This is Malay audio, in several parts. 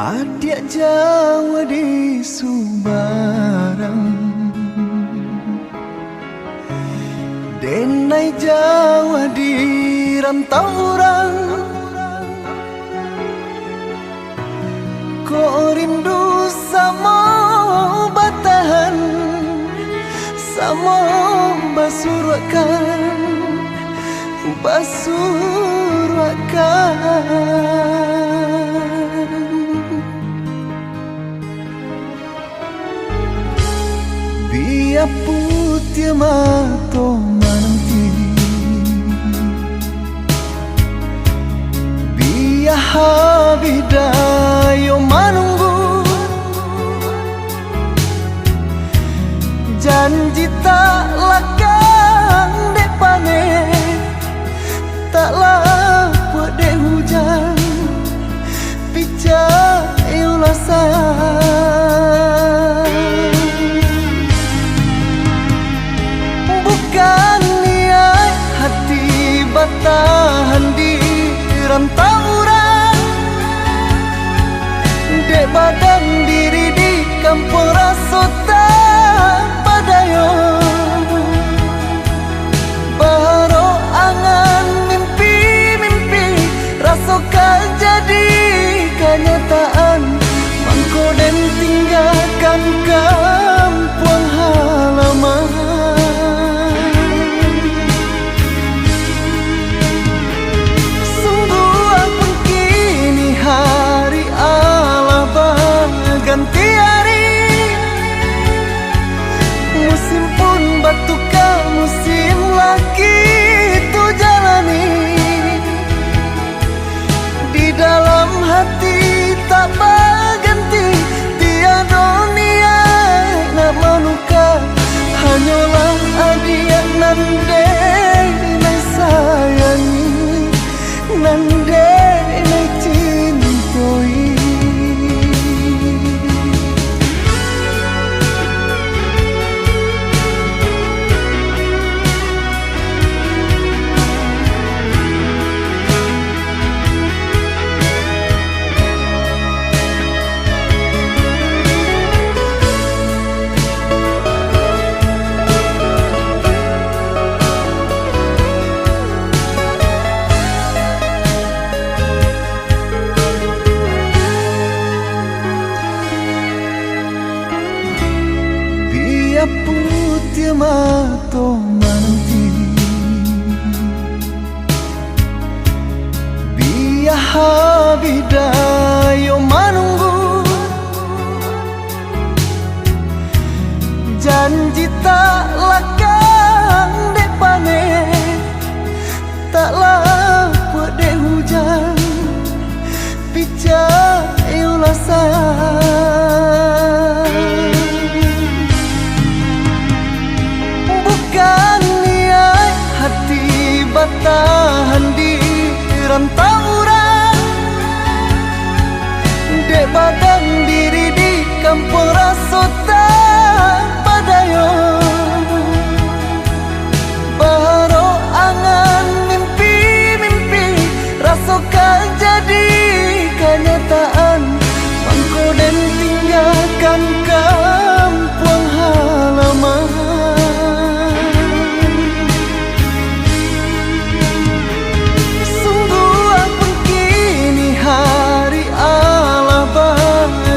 Adik Jawa di Subarang, Denai Jawa di rantau orang. Kok rindu sama batahan, sama basurkan, biar putih mato mananti, biar habidayo menunggu. Janji tak lakang dek panen, tak lapuk dek hujan, picak ulasan. Bukan niat hati batahan di rantau orang, dek badan diri di kampung rasota padayo. Baharo angan mimpi-mimpi rasokan jadi kenyataan. Mangko dan tinggalkan kampung halaman. Ganti hari, musim pun batuka, musim lagi itu jalani. Di dalam hati tak berganti, tiada niat nak menukar. Hanyalah adik nande nai sayangi, nande nai cintoi. Putih mato mananti, biar habidayo menunggu. Janji tak lakang dek panen, tak lapuk dek hujan, picak ulasan. Bukan niat hati batahan di rantau orang, dek badan diri di kampung rasota padayo. Baharo angan mimpi-mimpi rasokan jadi kenyataan. Mangko dan tinggalkan kampung halaman.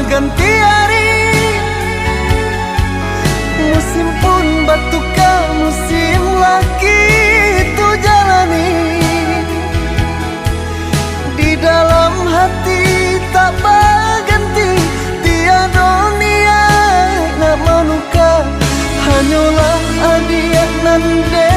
Ganti hari, musim pun batuka, musim lagi itu jalani. Di dalam hati tak berganti, tiada niat nak menukar. Hanyalah adik nande